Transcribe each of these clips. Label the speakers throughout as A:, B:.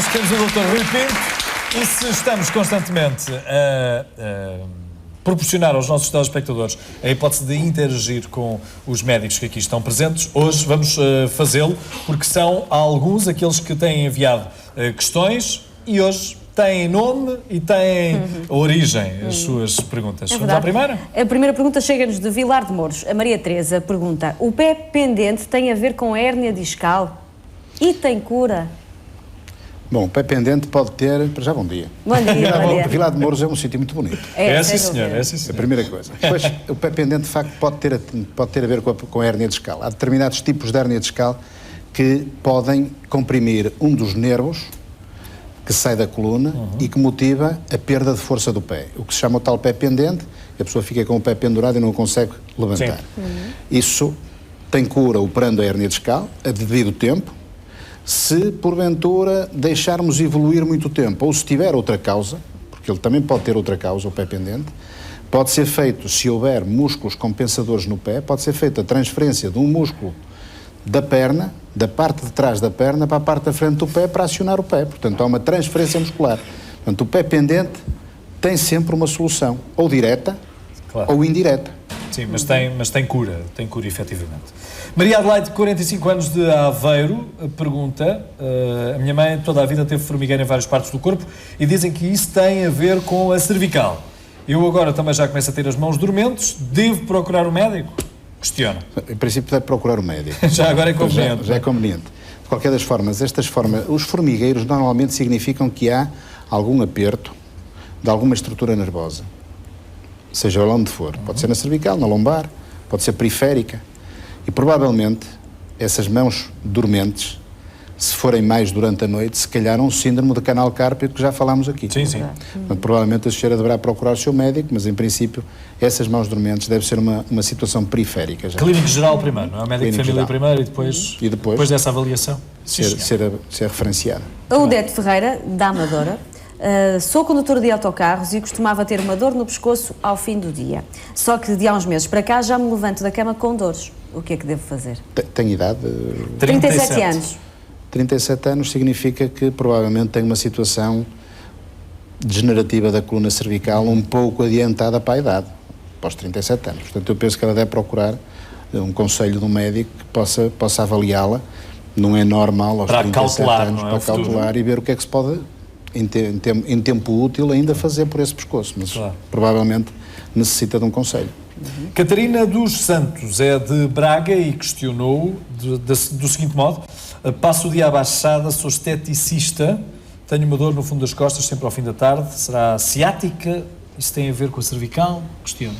A: connosco temos o Dr. Rui Pinto e se estamos constantemente a proporcionar aos nossos telespectadores a hipótese de interagir com os médicos que aqui estão presentes, hoje vamos fazê-lo porque são alguns aqueles que têm enviado questões e hoje têm nome e têm origem as suas perguntas. Vamos à primeira?
B: A primeira pergunta chega-nos de Vilar de Mouros. A Maria Teresa pergunta: o pé pendente tem a ver com a hérnia discal e tem cura?
C: Bom, o pé pendente pode ter... Já bom dia.
B: Bom dia, bom dia.
C: Vilar de Mouros é um sítio muito bonito.
A: É sim, senhor. É sim, senhor.
C: A primeira coisa. Depois, o pé pendente, de facto, pode ter a ver com a hérnia discal. Há determinados tipos de hérnia discal que podem comprimir um dos nervos que sai da coluna e que motiva a perda de força do pé. O que se chama o tal pé pendente, a pessoa fica com o pé pendurado e não o consegue levantar. Isso tem cura operando a hérnia discal a devido tempo. Se, porventura, deixarmos evoluir muito tempo, ou se tiver outra causa, porque ele também pode ter outra causa, o pé pendente, pode ser feito, se houver músculos compensadores no pé, pode ser feita a transferência de um músculo da perna, da parte de trás da perna, para a parte da frente do pé, para acionar o pé. Portanto, há uma transferência muscular. Portanto, o pé pendente tem sempre uma solução, ou direta, ou indireta.
A: Sim, mas tem cura efetivamente. Maria Adelaide, 45 anos, de Aveiro, pergunta: a minha mãe toda a vida teve formigueiro em várias partes do corpo e dizem que isso tem a ver com a cervical. Eu agora também já começo a ter as mãos dormentes, devo procurar um médico? Questiona.
C: Em princípio deve procurar o médico.
A: Já agora é conveniente.
C: Já é conveniente. De qualquer das formas, os formigueiros normalmente significam que há algum aperto de alguma estrutura nervosa. Seja lá onde for. Pode ser na cervical, na lombar, pode ser periférica. E provavelmente essas mãos dormentes, se forem mais durante a noite, se calhar um síndrome de canal cárpio que já falámos aqui.
A: Sim, sim.
C: Portanto, provavelmente a senhora deverá procurar o seu médico, mas em princípio essas mãos dormentes deve ser uma situação periférica. Já.
A: Clínico geral primeiro, não é? O médico de família
C: geral.
A: primeiro e depois dessa avaliação
C: ser referenciado.
B: A Odete Ferreira, da Amadora. Sou condutora de autocarros e costumava ter uma dor no pescoço ao fim do dia. Só que de há uns meses para cá já me levanto da cama com dores. O que é que devo fazer?
C: Tem idade?
B: 37 anos.
C: 37 anos significa que provavelmente tem uma situação degenerativa da coluna cervical um pouco adiantada para a idade, após 37 anos. Portanto, eu penso que ela deve procurar um conselho de um médico que possa avaliá-la. Não é normal aos 37 anos para cautelar e ver o que é que se pode, em tempo útil, ainda fazer por esse pescoço. Mas provavelmente necessita de um conselho.
A: Catarina dos Santos é de Braga e questionou do seguinte modo: passo o dia abaixada, sou esteticista, tenho uma dor no fundo das costas sempre ao fim da tarde, será ciática? Isso tem a ver com a cervical? Questiono.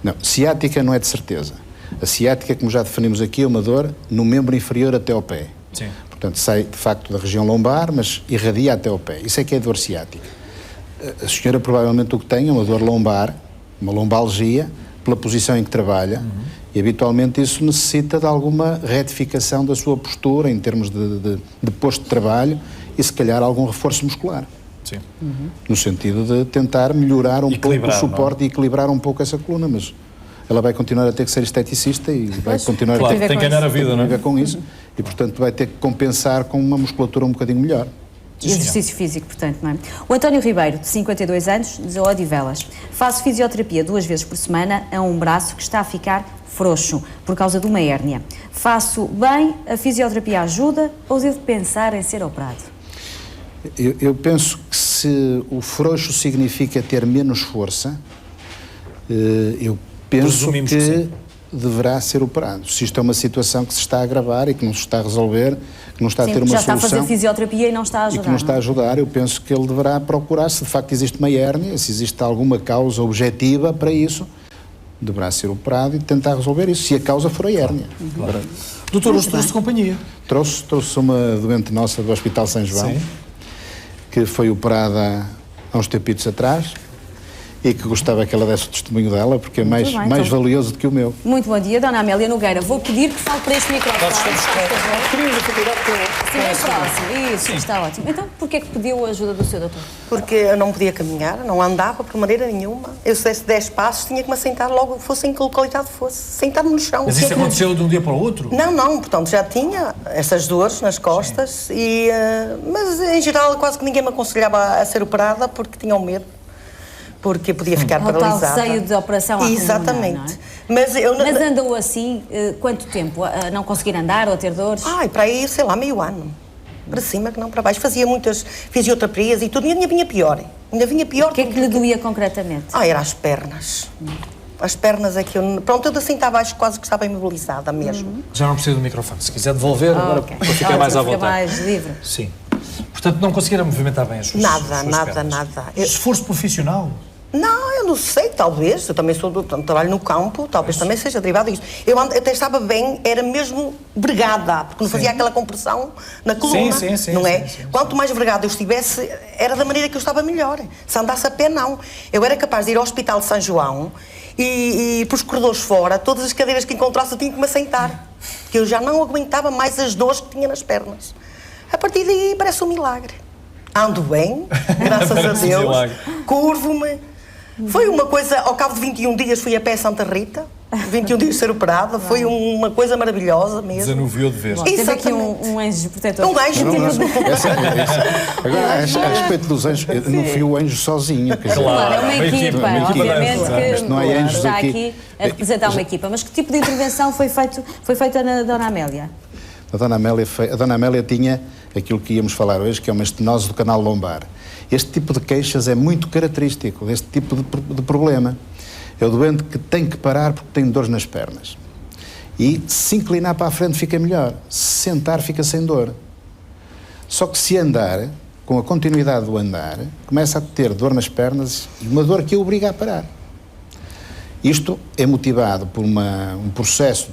C: Não, ciática não é de certeza. A ciática, como já definimos aqui, é uma dor no membro inferior até ao pé.
A: Sim.
C: Portanto, sai de facto da região lombar, mas irradia até ao pé. Isso é que é dor ciática. A senhora provavelmente o que tem é uma dor lombar, uma lombalgia, pela posição em que trabalha, e habitualmente isso necessita de alguma retificação da sua postura em termos de posto de trabalho e se calhar algum reforço muscular.
A: Sim.
C: No sentido de tentar melhorar um pouco o suporte e equilibrar um pouco essa coluna, mas ela vai continuar a ter que ser esteticista e vai continuar a ter
A: que ganhar a vida, não é?
C: Com isso, e portanto vai ter que compensar com uma musculatura um bocadinho melhor.
B: E exercício físico, portanto, não é? O António Ribeiro, de 52 anos, de Odivelas. Faço fisioterapia 2 vezes por semana a um braço que está a ficar frouxo por causa de uma hérnia. Faço bem? A fisioterapia ajuda ou devo pensar em ser operado?
C: Eu penso que se o frouxo significa ter menos força, eu penso que deverá ser operado. Se isto é uma situação que se está a agravar e que não se está a resolver, que não está a ter uma solução...
B: já está a fazer fisioterapia e não está a ajudar.
C: E que não está a ajudar, eu penso que ele deverá procurar, se de facto existe uma hérnia, se existe alguma causa objetiva para isso, deverá ser operado e tentar resolver isso, se a causa for a hérnia.
A: Claro. Doutor, hoje trouxe companhia?
C: Trouxe uma doente nossa do Hospital São João, que foi operada há uns tempitos atrás, e que gostava que ela desse o testemunho dela, porque é mais
B: bem, então.
C: valioso do que o meu.
B: Muito bom dia, Dona Amélia Nogueira. Vou pedir que fale para este microfone.
D: Queríamos dificuldade
B: Sim, bem próximo. Isso, está ótimo. Então, porquê é que pediu a ajuda do seu doutor?
E: Porque eu não podia caminhar, não andava por maneira nenhuma. Eu, se desse 10 passos, tinha que me assentar logo, fosse em que localidade fosse. Sentar-me no chão.
A: Mas
E: Tinha
A: isso
E: que me-
A: aconteceu de um dia para o outro?
E: Não, portanto, já tinha essas dores nas costas, mas em geral quase que ninguém me aconselhava a ser operada porque tinham medo. Porque podia ficar
B: Ao tal
E: paralisada.
B: receio de operação à coluna,
E: Exatamente.
B: não é?
E: Mas eu...
B: Mas andou assim, quanto tempo? A não conseguir andar ou a ter dores?
E: Ai, para aí, sei lá, meio ano. Para cima, que não para baixo. Fazia muitas fisioterapias e tudo, e ainda vinha pior. Ainda vinha pior.
B: O que é que lhe doía concretamente?
E: Era as pernas. As pernas é que eu... Pronto, eu assim estava abaixo, quase que estava imobilizada mesmo.
A: Já não precisa do microfone. Se quiser devolver, agora
B: Ok.
A: para ficar mais à
B: Fica
A: vontade.
B: mais livre.
A: Sim. Portanto, não conseguiram movimentar bem as suas
E: Nada.
A: pernas.
E: Eu-
A: Esforço profissional?
E: Não, eu não sei, talvez. Eu também portanto, trabalho no campo, talvez também seja derivado disso. Eu até estava bem, era mesmo vergada, porque não fazia aquela compressão na coluna,
A: Sim,
E: não é?
A: sim.
E: Quanto mais vergada eu estivesse, era da maneira que eu estava melhor. Se andasse a pé, não. Eu era capaz de ir ao Hospital de São João e pelos corredores fora, todas as cadeiras que encontrasse eu tinha que me assentar, porque eu já não aguentava mais as dores que tinha nas pernas. A partir daí parece um milagre. Ando bem, graças a
A: Parece um
E: Deus,
A: milagre.
E: curvo-me. Foi uma coisa, ao cabo de 21 dias fui a pé a Santa Rita, 21 dias de ser operada, foi uma coisa maravilhosa mesmo.
A: Desanuviou de vez.
B: Bom, teve aqui
E: Exatamente.
B: um anjo protetor.
E: Um anjo.
C: É sério, é isso. Agora, a respeito dos anjos, eu não fui o anjo sozinho. Quer dizer,
B: Claro, é uma
A: Uma equipa,
B: equipa,
A: uma equipa
B: obviamente
A: dança.
B: que
C: Mas não há anjos
B: está
C: aqui.
B: aqui a representar uma equipa. Mas que tipo de intervenção foi feita na Dona Amélia?
C: A Dona Amélia tinha aquilo que íamos falar hoje, que é uma estenose do canal lombar. Este tipo de queixas é muito característico deste tipo de problema. É o doente que tem que parar porque tem dores nas pernas. E se inclinar para a frente fica melhor, se sentar fica sem dor. Só que se andar, com a continuidade do andar, começa a ter dor nas pernas e uma dor que o obriga a parar. Isto é motivado por um processo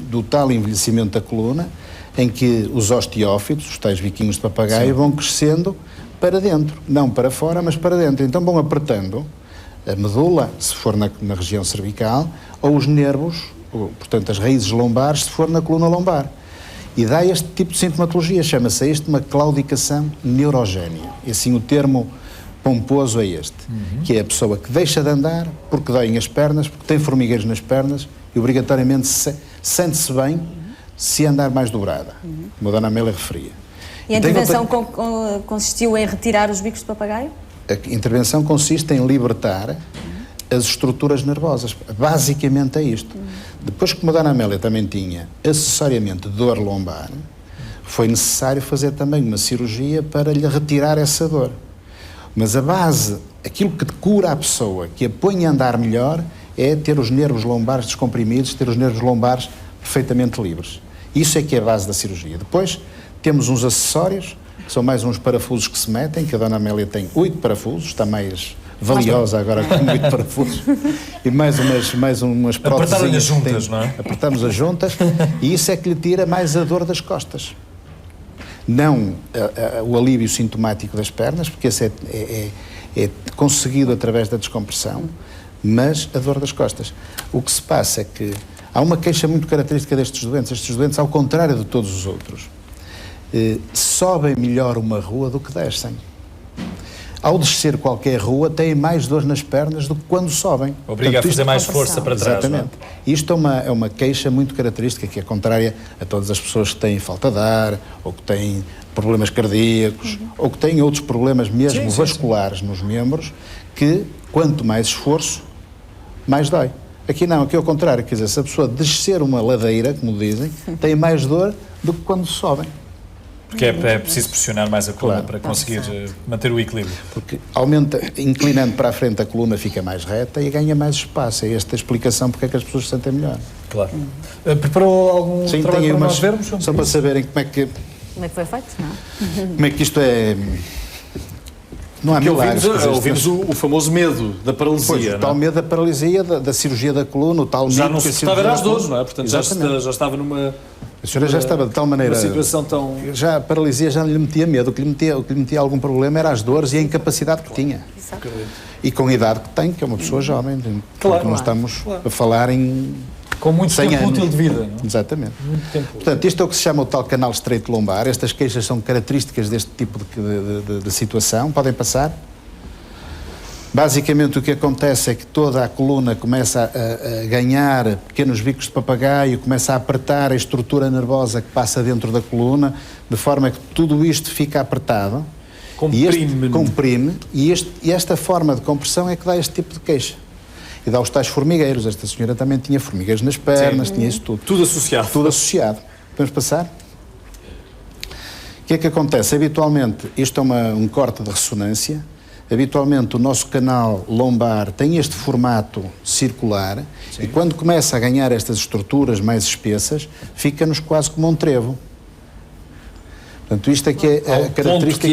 C: do tal envelhecimento da coluna, em que os osteófitos, os tais biquinhos de papagaio, vão crescendo para dentro, não para fora, mas para dentro. Então vão apertando a medula, se for na região cervical, ou os nervos, portanto as raízes lombares, se for na coluna lombar. E dá este tipo de sintomatologia, chama-se isto uma claudicação neurogénia. E assim o termo pomposo é este, que é a pessoa que deixa de andar porque doem as pernas, porque tem formigueiros nas pernas e obrigatoriamente sente-se bem se andar mais dobrada, como a Dona Amélia referia.
B: E a
C: Tem
B: intervenção
C: outra-
B: consistiu em retirar os bicos de papagaio?
C: A intervenção consiste em libertar as estruturas nervosas. Basicamente é isto. Depois, como a Dona Amélia também tinha acessoriamente dor lombar, foi necessário fazer também uma cirurgia para lhe retirar essa dor. Mas a base, aquilo que cura a pessoa, que a põe a andar melhor, é ter os nervos lombares descomprimidos, ter os nervos lombares perfeitamente livres. Isso é que é a base da cirurgia. Depois, temos uns acessórios, que são mais uns parafusos que se metem, que a Dona Amélia tem 8 parafusos, está mais valiosa agora com 8 parafusos, e mais umas próteses.
A: Apertaram-lhe as juntas, não é?
C: Apertamos as juntas, e isso é que lhe tira mais a dor das costas. Não o alívio sintomático das pernas, porque esse é conseguido através da descompressão, mas a dor das costas. O que se passa é que há uma queixa muito característica destes doentes. Estes doentes, ao contrário de todos os outros, sobem melhor uma rua do que descem. Ao descer qualquer rua, têm mais dor nas pernas do que quando sobem.
A: Obriga a fazer mais força para trás.
C: Exatamente. Isto é uma queixa muito característica, que é contrária a todas as pessoas que têm falta de ar, ou que têm problemas cardíacos, ou que têm outros problemas mesmo vasculares nos membros, que quanto mais esforço, mais dói. Aqui não, aqui é o contrário, quer dizer, se a pessoa descer uma ladeira, como dizem, tem mais dor do que quando sobem.
A: Porque é preciso pressionar mais a coluna
C: Claro.
A: para conseguir manter o equilíbrio.
C: Porque aumenta, inclinando para a frente, a coluna fica mais reta e ganha mais espaço. É esta a explicação porque é que as pessoas se sentem melhor.
A: Claro. Preparou algum
C: Sim,
A: trabalho
C: tem
A: para
C: umas,
A: nós vermos?
C: só para saberem como é que
B: foi feito? Não.
C: como é que isto é. Não há
D: Que
C: milagres. quer dizer,
D: ouvimos o famoso medo da paralisia.
C: Pois, o tal medo da paralisia, da cirurgia da coluna, o tal
A: Já
C: mito
A: não
C: que
A: se
C: a cirurgia
A: estava
C: da
A: às dores,
C: coluna-
A: não é? Portanto,
C: Exatamente.
A: já estava numa
C: A senhora já estava de tal maneira...
D: Uma situação tão...
C: Já a paralisia já lhe metia medo. O que lhe metia algum problema era as dores e a incapacidade que tinha. E com a idade que tem, que é uma pessoa jovem.
D: Claro,
C: não estamos a falar em...
A: Com muito
C: 100
A: tempo
C: anos.
A: útil de vida. Não?
C: Exatamente.
A: Muito tempo.
C: Portanto, isto é o que se chama o tal canal estreito lombar. Estas queixas são características deste tipo de situação. Podem passar. Basicamente o que acontece é que toda a coluna começa a ganhar pequenos bicos de papagaio, começa a apertar a estrutura nervosa que passa dentro da coluna, de forma que tudo isto fica apertado. Comprime. E esta forma de compressão é que dá este tipo de queixa. E dá os tais formigueiros. Esta senhora também tinha formigueiros nas pernas, tinha isso tudo.
D: Tudo associado.
C: Tudo associado. Podemos passar? O que é que acontece? Habitualmente, isto é um corte de ressonância. Habitualmente, o nosso canal lombar tem este formato circular. Sim. E quando começa a ganhar estas estruturas mais espessas, fica-nos quase como um trevo. Portanto, isto é que é a característica...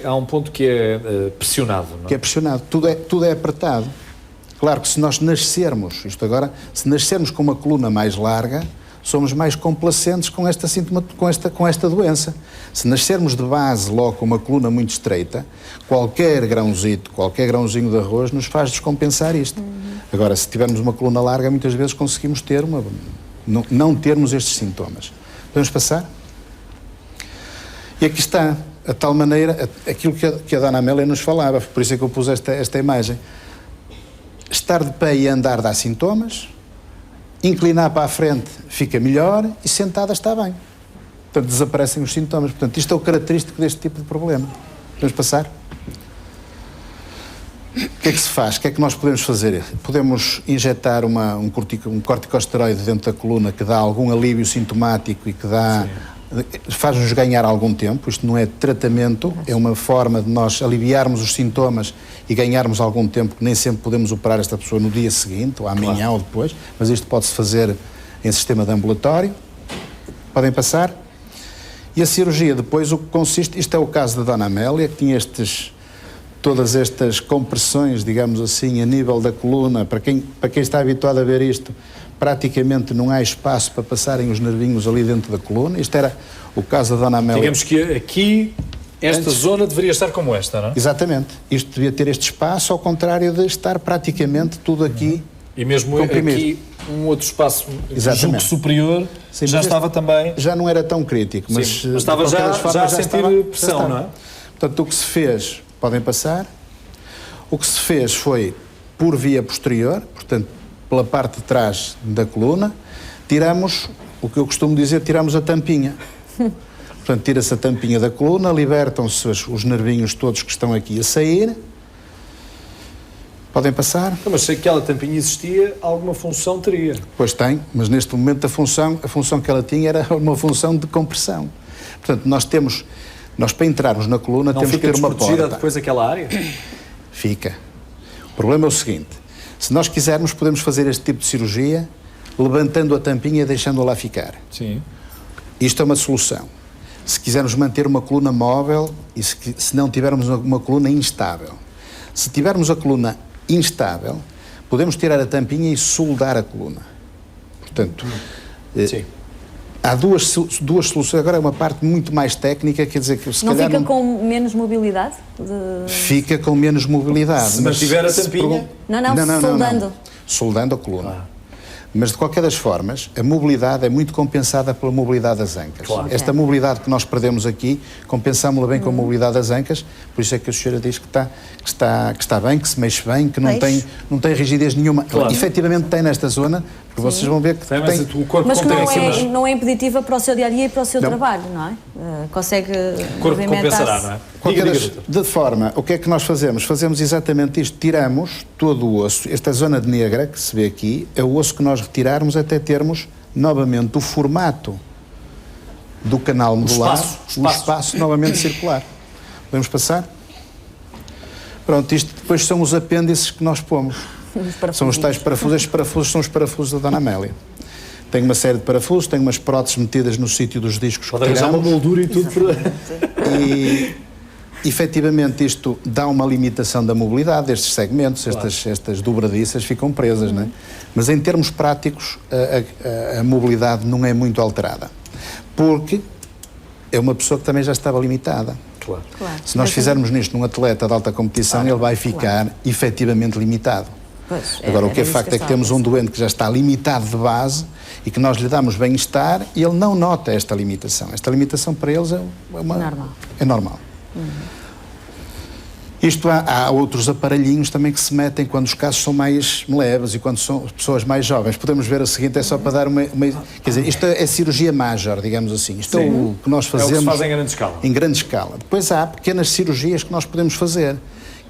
A: Há um ponto que é pressionado, não é?
C: Que é pressionado. Tudo é apertado. Claro que se nós nascermos, se nascermos com uma coluna mais larga, somos mais complacentes com esta sintoma, com esta doença. Se nascermos de base logo com uma coluna muito estreita, qualquer grãozinho de arroz nos faz descompensar isto. Agora, se tivermos uma coluna larga, muitas vezes conseguimos ter não termos estes sintomas. Podemos passar? E aqui está, a tal maneira, aquilo que a Dona Amélia nos falava, por isso é que eu pus esta imagem. Estar de pé e andar dá sintomas, inclinar para a frente fica melhor e sentada está bem. Portanto, desaparecem os sintomas. Portanto, isto é o característico deste tipo de problema. Podemos passar? O que é que se faz? O que é que nós podemos fazer? Podemos injetar um corticosteroide dentro da coluna que dá algum alívio sintomático e que faz-nos ganhar algum tempo. Isto não é tratamento, é uma forma de nós aliviarmos os sintomas e ganharmos algum tempo, que nem sempre podemos operar esta pessoa no dia seguinte, ou amanhã ou depois, mas isto pode-se fazer em sistema de ambulatório. Podem passar? E a cirurgia depois, o que consiste, isto é o caso da Dona Amélia, que tinha todas estas compressões, digamos assim, a nível da coluna. Para quem está habituado a ver isto, praticamente não há espaço para passarem os nervinhos ali dentro da coluna. Isto era o caso da Dona Amélia.
A: Digamos que aqui, esta zona deveria estar como esta, não é?
C: Exatamente. Isto devia ter este espaço, ao contrário de estar praticamente tudo aqui
A: e mesmo
C: comprimido.
A: Aqui, um outro espaço,
C: julgo
A: superior,
C: sim,
A: já estava também...
C: Já não era tão crítico, mas
A: estava já a sentir pressão, não é?
C: Portanto, o que se fez, podem passar, o que se fez foi, por via posterior, portanto, pela parte de trás da coluna, tiramos, o que eu costumo dizer, tiramos a tampinha. Portanto, tira-se a tampinha da coluna, libertam-se os nervinhos todos que estão aqui a sair. Podem passar?
A: Não, mas se aquela tampinha existia, alguma função teria.
C: Pois tem, mas neste momento a função que ela tinha era uma função de compressão. Portanto, nós para entrarmos na coluna temos que ter uma porta.
A: Depois aquela área?
C: Fica. O problema é o seguinte, se nós quisermos podemos fazer este tipo de cirurgia levantando a tampinha e deixando-a lá ficar.
A: Sim.
C: Isto é uma solução. Se quisermos manter uma coluna móvel e se não tivermos uma coluna instável. Se tivermos a coluna instável, podemos tirar a tampinha e soldar a coluna. Portanto, há duas soluções. Agora é uma parte muito mais técnica, quer dizer que se
B: não
C: calhar
B: fica com menos mobilidade?
C: Fica com menos mobilidade.
A: Se mantiver a tampinha?
B: Não, soldando.
C: Soldando a coluna. Mas, de qualquer das formas, a mobilidade é muito compensada pela mobilidade das ancas.
A: Claro.
C: Esta mobilidade que nós perdemos aqui, compensámos-la bem com a mobilidade das ancas, por isso é que a senhora diz que está bem, que se mexe bem, que não tem rigidez nenhuma.
A: Claro.
C: Efetivamente tem nesta zona, porque vocês vão ver que tem.
A: O corpo
B: mas que não é impeditiva para o seu dia-a-dia e para o seu trabalho, não é? Consegue
A: o corpo compensará, não é?
C: De forma, o que é que nós fazemos? Fazemos exatamente isto, tiramos todo o osso, esta zona de negra que se vê aqui, é o osso que nós retirarmos até termos novamente o formato do canal medular, o espaço novamente circular. Podemos passar? Pronto, isto depois são os apêndices que nós pomos. São os tais parafusos, estes parafusos são os parafusos da Dona Amélia. Tem uma série de parafusos, tem umas próteses metidas no sítio dos discos que tiramos.
A: Pode uma moldura e tudo.
C: E efetivamente isto dá uma limitação da mobilidade destes segmentos, estas dobradiças ficam presas, não é? Mas em termos práticos a mobilidade não é muito alterada. porque é uma pessoa que também já estava limitada.
D: Claro.
B: Claro.
C: Se nós fizermos nisto num atleta de alta competição, ele vai ficar efetivamente limitado.
B: Pois,
C: Agora, o que é
B: era isso
C: facto é que
B: eu
C: temos
B: estava a
C: um doente que já está limitado de base e que nós lhe damos bem-estar e ele não nota esta limitação. Esta limitação para eles
B: Normal.
C: é normal. Isto há outros aparelhinhos também que se metem quando os casos são mais leves e quando são pessoas mais jovens. Podemos ver a seguinte, é só para dar uma quer dizer, isto é cirurgia major, digamos assim. Isto é o que nós
D: É o
C: fazemos
D: que se faz em grande escala.
C: em grande escala. Depois há pequenas cirurgias que nós podemos fazer.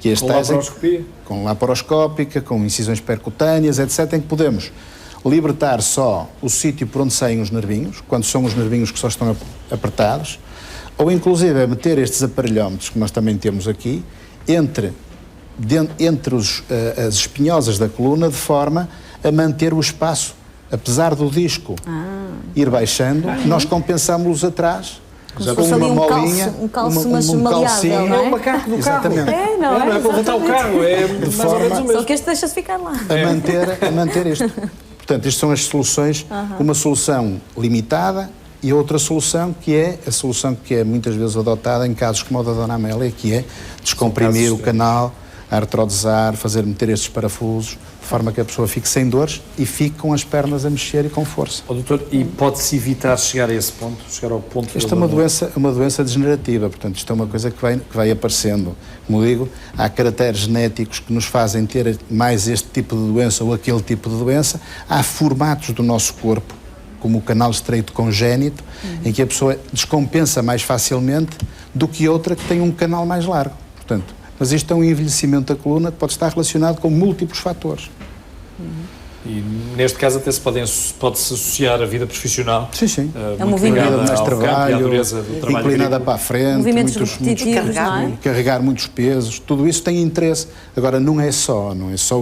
C: Que é
D: Com laparoscopia?
C: com laparoscópica, com incisões percutâneas, etc., em que podemos libertar só o sítio por onde saem os nervinhos, quando são os nervinhos que só estão apertados, ou inclusive meter estes aparelhómetros que nós também temos aqui, entre as espinhosas da coluna, de forma a manter o espaço, apesar do disco ir baixando, nós compensamos-los atrás.
B: Como se
C: Com
B: fosse
C: uma
B: ali
C: molinha,
B: um calço mas maleável,
C: calcinho.
B: não é?
D: É o macaco do carro.
C: Exatamente.
B: É, não é?
D: Não é para levantar o carro, é mais ou menos o
B: Só
D: mesmo.
B: que este deixa-se ficar lá.
C: a manter isto. Portanto, estas são as soluções, uma solução limitada e outra solução que é a solução que é muitas vezes adotada em casos como o da Dona Amélia, que é descomprimir o canal, artrodesar, meter estes parafusos, de forma que a pessoa fique sem dores e fique com as pernas a mexer e com força.
D: Ó, doutor, e pode-se evitar chegar a esse ponto? Chegar ao ponto
C: Isto é uma doença degenerativa, portanto, isto é uma coisa que vai aparecendo. Como digo, há caracteres genéticos que nos fazem ter mais este tipo de doença ou aquele tipo de doença. Há formatos do nosso corpo, como o canal estreito congénito, em que a pessoa descompensa mais facilmente do que outra que tem um canal mais largo. Portanto, mas isto é um envelhecimento da coluna que pode estar relacionado com múltiplos fatores.
D: E neste caso até pode-se associar a vida profissional.
C: Sim, sim.
B: É um movimento.
C: Ligada mais
D: ao campo e à
C: trabalho,
D: dureza do trabalho
C: inclinada
D: agrícola.
C: para a frente,
B: Movimentos
C: muitos
B: repetitivos, não é?
C: carregar muitos pesos, tudo isso tem interesse. Agora, não é só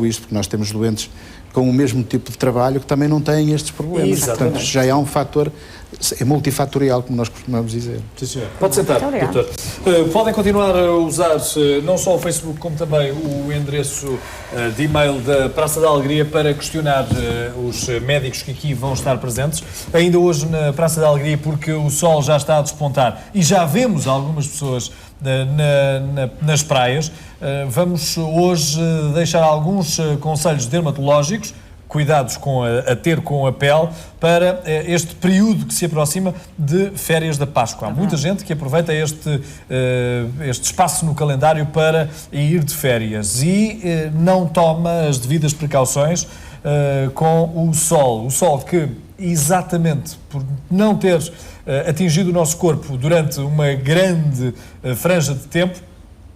C: isto, porque nós temos doentes com o mesmo tipo de trabalho que também não têm estes problemas.
D: Exatamente.
C: Portanto, já há um fator, é multifatorial, como nós costumamos dizer.
D: Sim, senhor. Pode sentar,
B: Muito obrigada.
D: doutor. Podem continuar a usar não só o Facebook, como também o endereço de e-mail da Praça da Alegria para questionar os médicos que aqui vão estar presentes. Ainda hoje na Praça da Alegria, porque o sol já está a despontar e já vemos algumas pessoas nas praias, vamos hoje deixar alguns conselhos dermatológicos, cuidados a ter com a pele, para este período que se aproxima de férias da Páscoa. Há muita gente que aproveita este espaço no calendário para ir de férias e não toma as devidas precauções com o sol. O sol que, exatamente por não ter atingido o nosso corpo durante uma grande franja de tempo,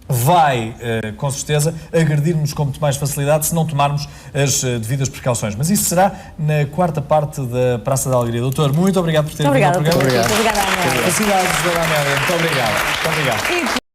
D: vai, com certeza, agredir-nos com muito mais facilidade se não tomarmos as devidas precauções. Mas isso será na quarta parte da Praça da Alegria. Doutor, muito obrigado por ter vindo ao programa.
B: Muito obrigada, Amélia.
A: Felicidades, Dona Amélia. Muito obrigado. Muito obrigado.